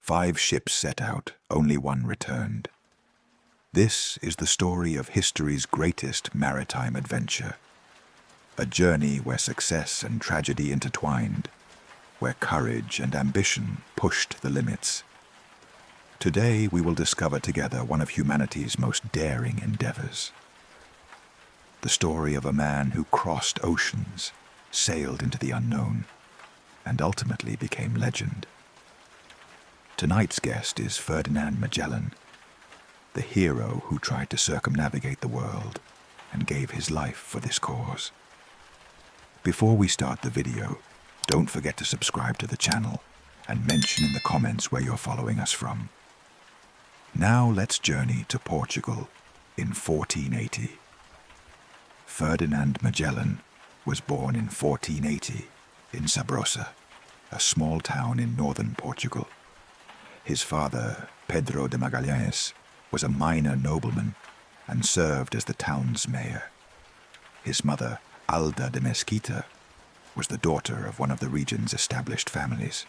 5 ships set out, only 1 returned. This is the story of history's greatest maritime adventure. A journey where success and tragedy intertwined, where courage and ambition pushed the limits. Today we will discover together one of humanity's most daring endeavors. The story of a man who crossed oceans, sailed into the unknown, and ultimately became legend. Tonight's guest is Ferdinand Magellan, the hero who tried to circumnavigate the world and gave his life for this cause. Before we start the video, don't forget to subscribe to the channel and mention in the comments where you're following us from. Now let's journey to Portugal in 1480. Ferdinand Magellan was born in 1480 in Sabrosa, a small town in northern Portugal. His father, Pedro de Magalhães, was a minor nobleman and served as the town's mayor. His mother, Alda de Mesquita, was the daughter of one of the region's established families.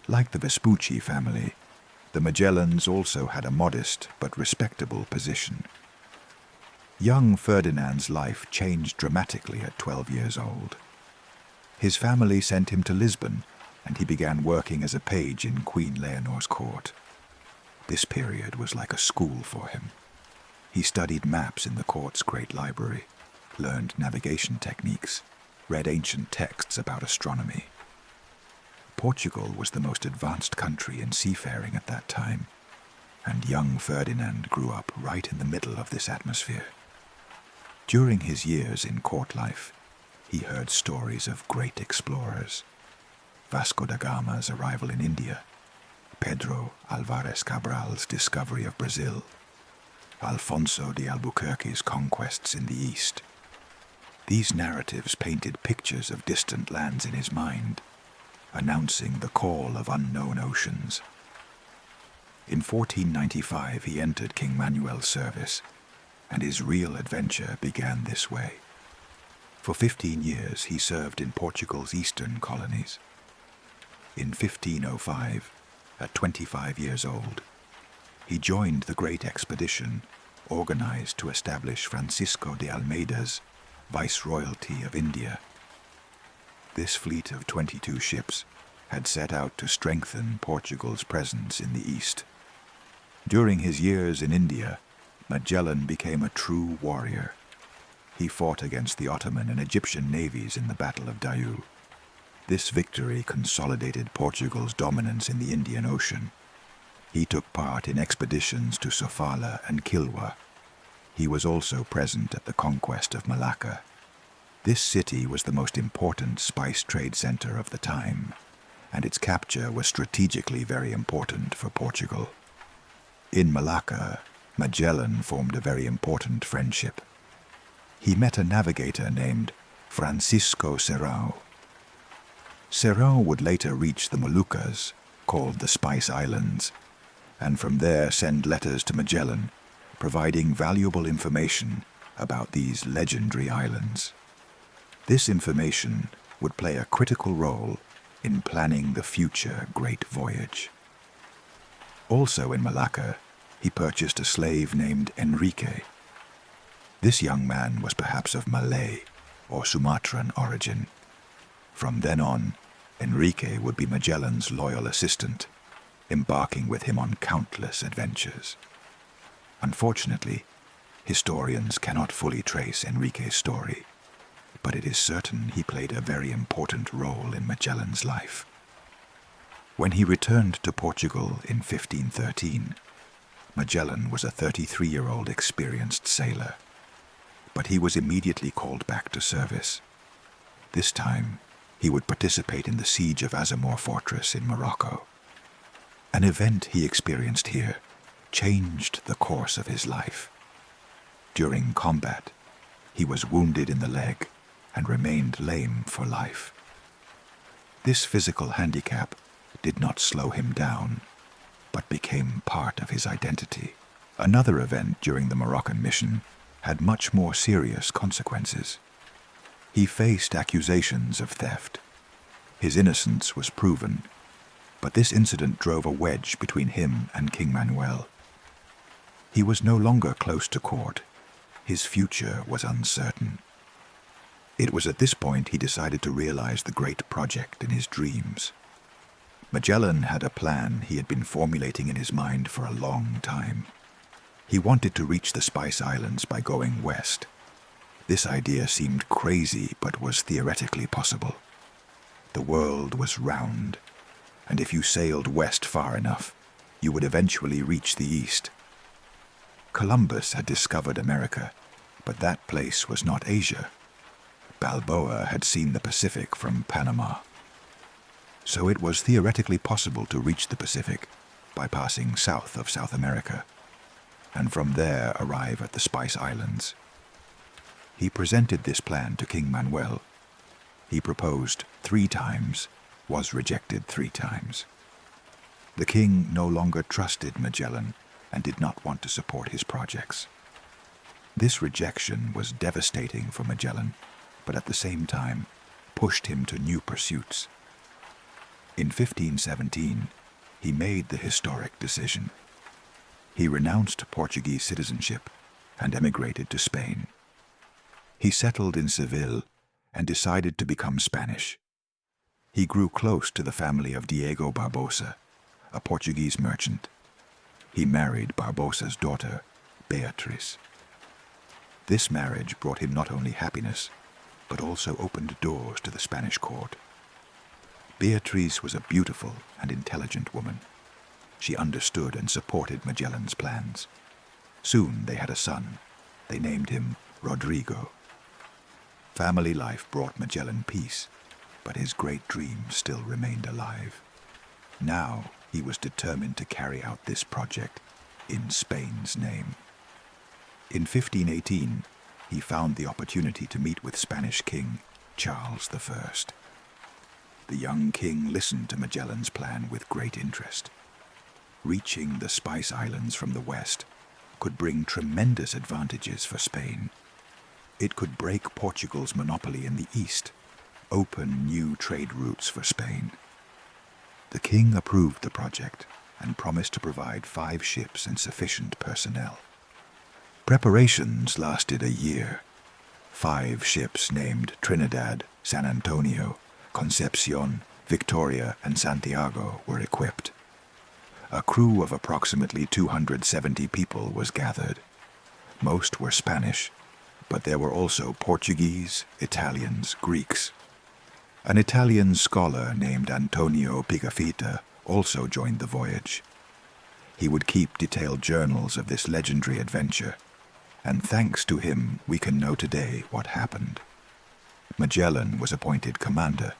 Like the Vespucci family, the Magellans also had a modest but respectable position. Young Ferdinand's life changed dramatically at 12 years old. His family sent him to Lisbon, and he began working as a page in Queen Leonor's court. This period was like a school for him. He studied maps in the court's great library, learned navigation techniques, read ancient texts about astronomy. Portugal was the most advanced country in seafaring at that time, and young Ferdinand grew up right in the middle of this atmosphere. During his years in court life, he heard stories of great explorers. Vasco da Gama's arrival in India, Pedro Alvarez Cabral's discovery of Brazil, Alfonso de Albuquerque's conquests in the East. These narratives painted pictures of distant lands in his mind, announcing the call of unknown oceans. In 1495 he entered King Manuel's service, and his real adventure began this way. For 15 years he served in Portugal's eastern colonies. In 1505, at 25 years old, he joined the great expedition organized to establish Francisco de Almeida's Viceroyalty of India. This fleet of 22 ships had set out to strengthen Portugal's presence in the East. During his years in India, Magellan became a true warrior. He fought against the Ottoman and Egyptian navies in the Battle of Diu. This victory consolidated Portugal's dominance in the Indian Ocean. He took part in expeditions to Sofala and Kilwa. He was also present at the conquest of Malacca. This city was the most important spice trade center of the time, and its capture was strategically very important for Portugal. In Malacca, Magellan formed a very important friendship. He met a navigator named Francisco Serrao. Serrao would later reach the Moluccas, called the Spice Islands, and from there send letters to Magellan, providing valuable information about these legendary islands. This information would play a critical role in planning the future great voyage. Also in Malacca, he purchased a slave named Enrique. This young man was perhaps of Malay or Sumatran origin. From then on, Enrique would be Magellan's loyal assistant, embarking with him on countless adventures. Unfortunately, historians cannot fully trace Enrique's story, but it is certain he played a very important role in Magellan's life. When he returned to Portugal in 1513, Magellan was a 33-year-old experienced sailor, but he was immediately called back to service. This time, he would participate in the siege of Azamor Fortress in Morocco. An event he experienced here changed the course of his life. During combat, he was wounded in the leg and remained lame for life. This physical handicap did not slow him down, but became part of his identity. Another event during the Moroccan mission had much more serious consequences. He faced accusations of theft. His innocence was proven, But this incident drove a wedge between him and King Manuel. He was no longer close to court. His future was uncertain. It was at this point he decided to realize the great project in his dreams. Magellan had a plan he had been formulating in his mind for a long time. He wanted to reach the Spice Islands by going west. This idea seemed crazy, but was theoretically possible. The world was round, and if you sailed west far enough, you would eventually reach the east. Columbus had discovered America, but that place was not Asia. Balboa had seen the Pacific from Panama. So it was theoretically possible to reach the Pacific by passing south of South America, and from there arrive at the Spice Islands. He presented this plan to King Manuel. He proposed 3 times, was rejected 3 times. The king no longer trusted Magellan and did not want to support his projects. This rejection was devastating for Magellan, but at the same time pushed him to new pursuits. In 1517, he made the historic decision. He renounced Portuguese citizenship and emigrated to Spain. He settled in Seville and decided to become Spanish. He grew close to the family of Diego Barbosa, a Portuguese merchant. He married Barbosa's daughter, Beatriz. This marriage brought him not only happiness, but also opened doors to the Spanish court. Beatriz was a beautiful and intelligent woman. She understood and supported Magellan's plans. Soon they had a son. They named him Rodrigo. Family life brought Magellan peace, but his great dream still remained alive. Now he was determined to carry out this project in Spain's name. In 1518, he found the opportunity to meet with Spanish King Charles I. The young king listened to Magellan's plan with great interest. Reaching the Spice Islands from the west could bring tremendous advantages for Spain. It could break Portugal's monopoly in the east, open new trade routes for Spain. The king approved the project and promised to provide 5 ships and sufficient personnel. Preparations lasted a year. 5 ships named Trinidad, San Antonio, Concepcion, Victoria, and Santiago were equipped. A crew of approximately 270 people was gathered. Most were Spanish, but there were also Portuguese, Italians, Greeks. An Italian scholar named Antonio Pigafetta also joined the voyage. He would keep detailed journals of this legendary adventure, and thanks to him we can know today what happened. Magellan was appointed commander,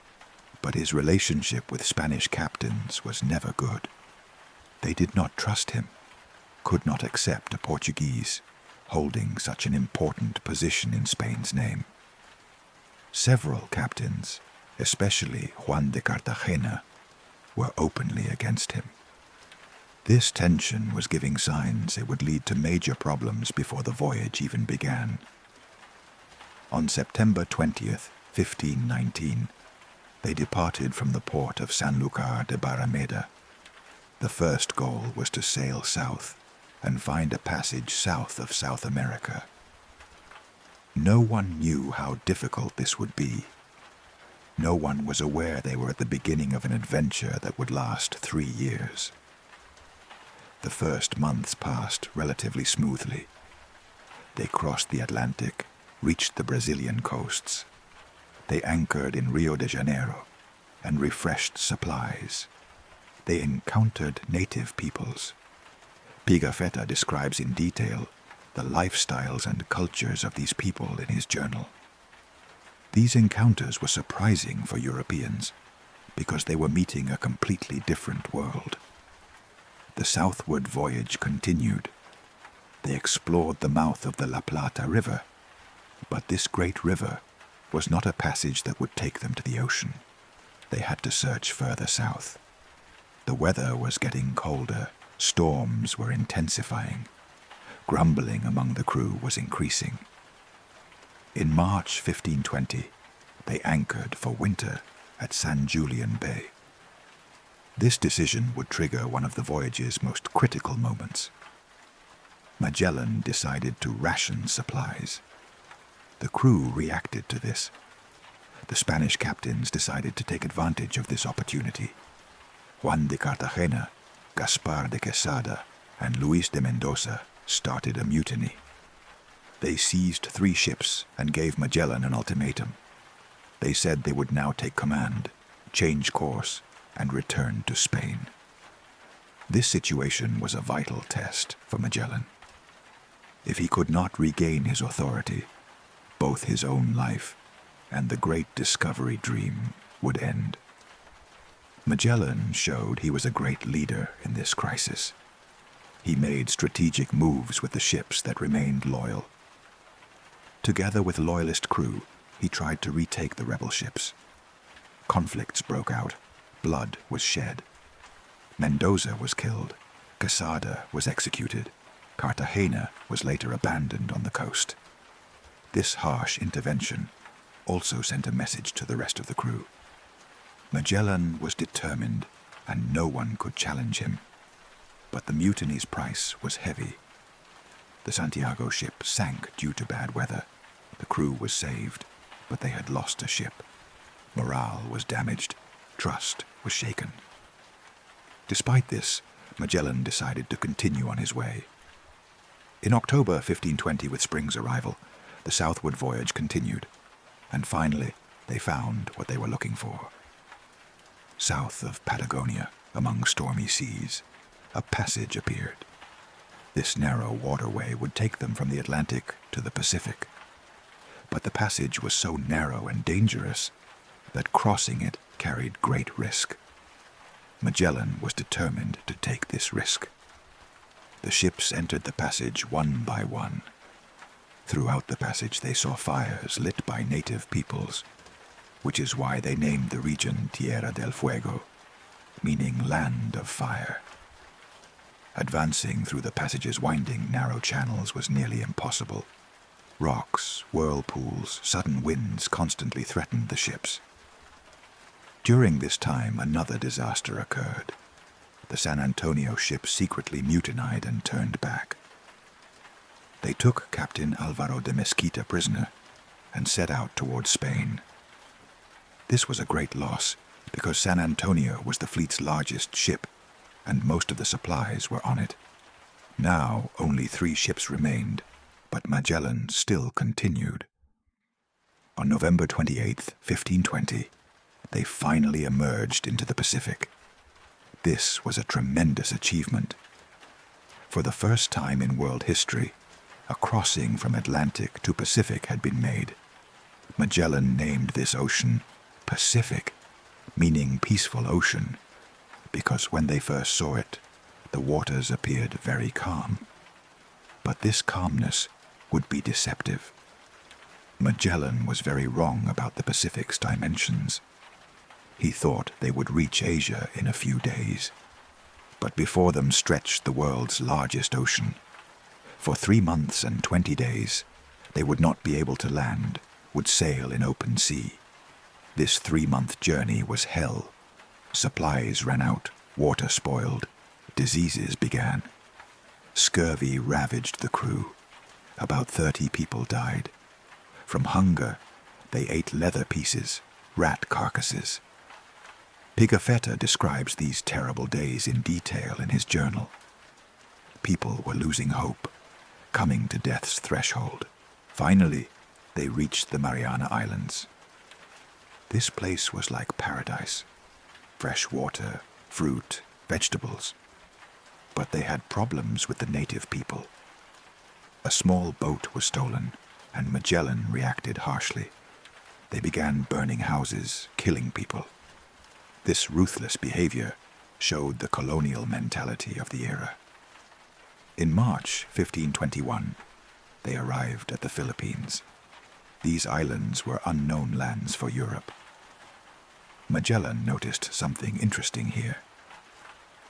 but his relationship with Spanish captains was never good. They did not trust him, could not accept a Portuguese holding such an important position in Spain's name. Several captains, especially Juan de Cartagena, were openly against him. This tension was giving signs it would lead to major problems before the voyage even began. On September 20th, 1519, they departed from the port of Sanlúcar de Barrameda. The first goal was to sail south and find a passage south of South America. No one knew how difficult this would be. No one was aware they were at the beginning of an adventure that would last 3 years. The first months passed relatively smoothly. They crossed the Atlantic, reached the Brazilian coasts. They anchored in Rio de Janeiro and refreshed supplies. They encountered native peoples. Pigafetta describes in detail the lifestyles and cultures of these people in his journal. These encounters were surprising for Europeans because they were meeting a completely different world. The southward voyage continued. They explored the mouth of the La Plata River, but this great river was not a passage that would take them to the ocean. They had to search further south. The weather was getting colder, storms were intensifying. Grumbling among the crew was increasing. In March 1520, they anchored for winter at San Julian Bay. This decision would trigger one of the voyage's most critical moments. Magellan decided to ration supplies. The crew reacted to this. The Spanish captains decided to take advantage of this opportunity. Juan de Cartagena, Gaspar de Quesada, and Luis de Mendoza started a mutiny. They seized 3 ships and gave Magellan an ultimatum. They said they would now take command, change course, and return to Spain. This situation was a vital test for Magellan. If he could not regain his authority, both his own life and the great discovery dream would end. Magellan showed he was a great leader in this crisis. He made strategic moves with the ships that remained loyal. Together with loyalist crew, he tried to retake the rebel ships. Conflicts broke out. Blood was shed. Mendoza was killed. Quesada was executed. Cartagena was later abandoned on the coast. This harsh intervention also sent a message to the rest of the crew. Magellan was determined, and no one could challenge him. But the mutiny's price was heavy. The Santiago ship sank due to bad weather. The crew was saved, but they had lost a ship. Morale was damaged. Trust was shaken. Despite this, Magellan decided to continue on his way. In October 1520, with spring's arrival, the southward voyage continued, and finally they found what they were looking for. South of Patagonia, among stormy seas, a passage appeared. This narrow waterway would take them from the Atlantic to the Pacific. But the passage was so narrow and dangerous that crossing it carried great risk. Magellan was determined to take this risk. The ships entered the passage one by one. Throughout the passage they saw fires lit by native peoples, which is why they named the region Tierra del Fuego, meaning land of fire. Advancing through the passage's winding, narrow channels was nearly impossible. Rocks, whirlpools, sudden winds constantly threatened the ships. During this time, another disaster occurred. The San Antonio ship secretly mutinied and turned back. They took Captain Alvaro de Mesquita prisoner and set out towards Spain. This was a great loss because San Antonio was the fleet's largest ship and most of the supplies were on it. Now only 3 ships remained, but Magellan still continued. On November 28, 1520, they finally emerged into the Pacific. This was a tremendous achievement. For the first time in world history, a crossing from Atlantic to Pacific had been made. Magellan named this ocean Pacific, meaning peaceful ocean, because when they first saw it, the waters appeared very calm. But this calmness would be deceptive. Magellan was very wrong about the Pacific's dimensions. He thought they would reach Asia in a few days. But before them stretched the world's largest ocean. For 3 months and 20 days, they would not be able to land, would sail in open sea. This 3-month journey was hell. Supplies ran out, water spoiled, diseases began. Scurvy ravaged the crew. About 30 people died. From hunger, they ate leather pieces, rat carcasses. Pigafetta describes these terrible days in detail in his journal. People were losing hope, coming to death's threshold. Finally, they reached the Mariana Islands. This place was like paradise. Fresh water, fruit, vegetables. But they had problems with the native people. A small boat was stolen, and Magellan reacted harshly. They began burning houses, killing people. This ruthless behavior showed the colonial mentality of the era. In March 1521, they arrived at the Philippines. These islands were unknown lands for Europe. Magellan noticed something interesting here.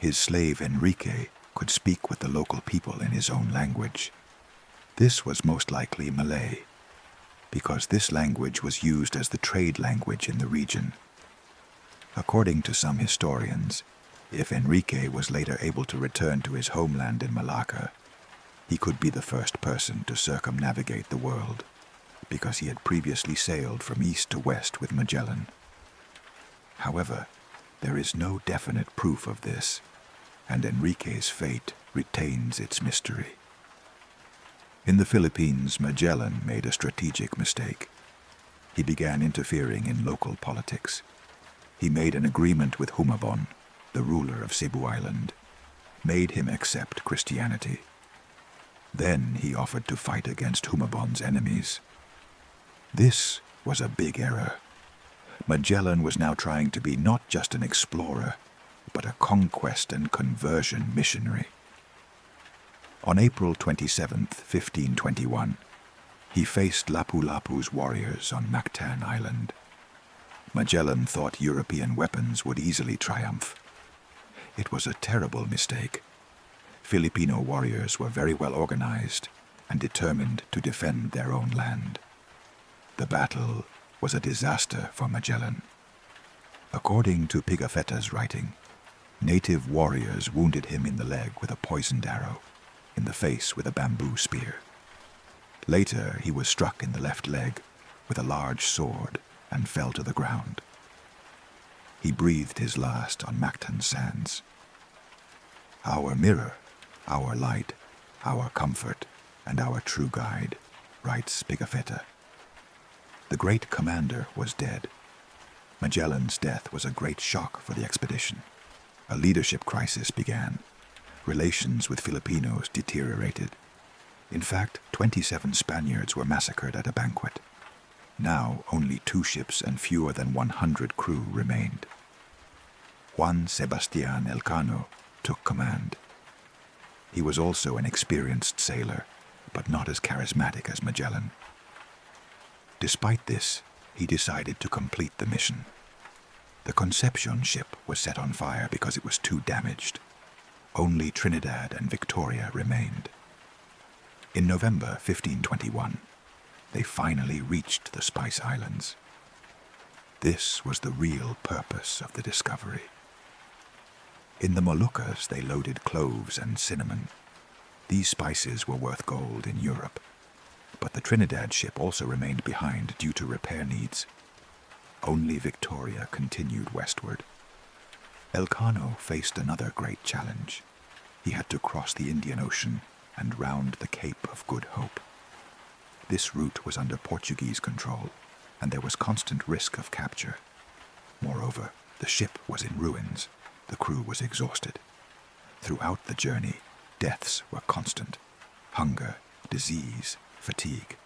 His slave Enrique could speak with the local people in his own language. This was most likely Malay, because this language was used as the trade language in the region. According to some historians, If Enrique was later able to return to his homeland in Malacca, he could be the first person to circumnavigate the world, because he had previously sailed from east to west with Magellan. However, there is no definite proof of this, and Enrique's fate retains its mystery. In the Philippines, Magellan made a strategic mistake. He began interfering in local politics. He made an agreement with Humabon, the ruler of Cebu Island, made him accept Christianity. Then he offered to fight against Humabon's enemies. This was a big error. Magellan was now trying to be not just an explorer, but a conquest and conversion missionary. On April 27, 1521, he faced Lapu-Lapu's warriors on Mactan Island. Magellan thought European weapons would easily triumph. It was a terrible mistake. Filipino warriors were very well organized and determined to defend their own land. The battle was a disaster for Magellan. According to Pigafetta's writing, native warriors wounded him in the leg with a poisoned arrow, in the face with a bamboo spear. Later, he was struck in the left leg with a large sword and fell to the ground. He breathed his last on Mactan sands. "Our mirror, our light, our comfort, and our true guide," writes Pigafetta. The great commander was dead. Magellan's death was a great shock for the expedition. A leadership crisis began. Relations with Filipinos deteriorated. In fact, 27 Spaniards were massacred at a banquet. Now only 2 ships and fewer than 100 crew remained. Juan Sebastián Elcano took command. He was also an experienced sailor, but not as charismatic as Magellan. Despite this, he decided to complete the mission. The Concepcion ship was set on fire because it was too damaged. Only Trinidad and Victoria remained. In November 1521, they finally reached the Spice Islands. This was the real purpose of the discovery. In the Moluccas, they loaded cloves and cinnamon. These spices were worth gold in Europe, but the Trinidad ship also remained behind due to repair needs. Only Victoria continued westward. Elcano faced another great challenge. He had to cross the Indian Ocean and round the Cape of Good Hope. This route was under Portuguese control, and there was constant risk of capture. Moreover, the ship was in ruins. The crew was exhausted. Throughout the journey, deaths were constant. Hunger, disease, fatigue.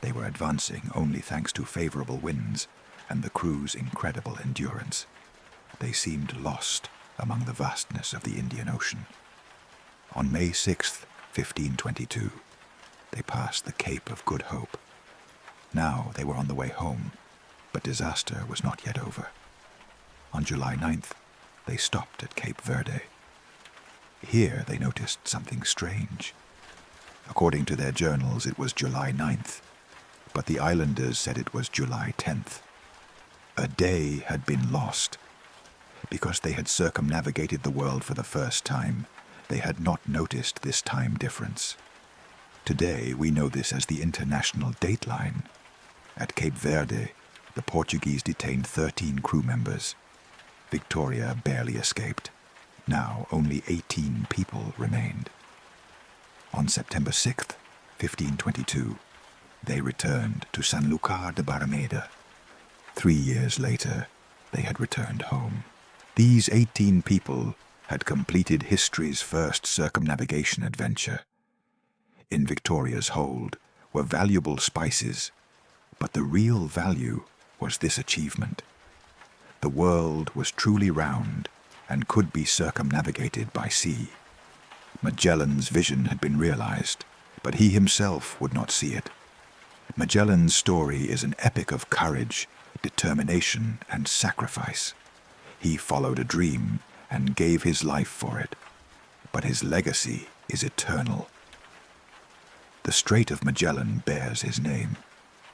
They were advancing only thanks to favorable winds and the crew's incredible endurance. They seemed lost among the vastness of the Indian Ocean. On May 6, 1522, they passed the Cape of Good Hope. Now they were on the way home, but disaster was not yet over. On July 9th, they stopped at Cape Verde. Here they noticed something strange. According to their journals, it was July 9th, but the islanders said it was July 10th. A day had been lost. Because they had circumnavigated the world for the first time, they had not noticed this time difference. Today, we know this as the International Dateline. At Cape Verde, the Portuguese detained 13 crew members. Victoria barely escaped. Now only 18 people remained. On September 6th, 1522, they returned to Sanlúcar de Barrameda. 3 years later, they had returned home. These 18 people had completed history's first circumnavigation adventure. In Victoria's hold were valuable spices, but the real value was this achievement. The world was truly round and could be circumnavigated by sea. Magellan's vision had been realized, but he himself would not see it. Magellan's story is an epic of courage, determination, and sacrifice. He followed a dream and gave his life for it, but his legacy is eternal. The Strait of Magellan bears his name.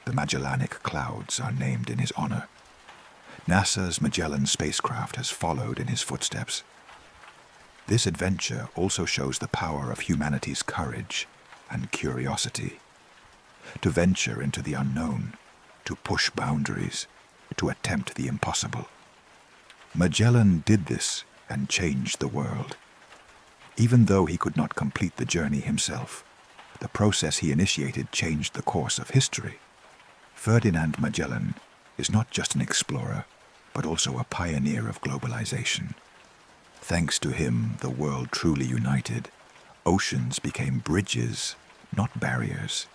The Magellanic Clouds are named in his honor. NASA's Magellan spacecraft has followed in his footsteps. This adventure also shows the power of humanity's courage and curiosity. To venture into the unknown, to push boundaries, to attempt the impossible. Magellan did this and changed the world. Even though he could not complete the journey himself, the process he initiated changed the course of history. Ferdinand Magellan is not just an explorer, but also a pioneer of globalization. Thanks to him, the world truly united. Oceans became bridges, not barriers.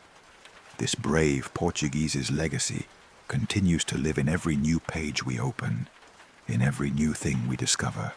This brave Portuguese's legacy continues to live in every new page we open, in every new thing we discover.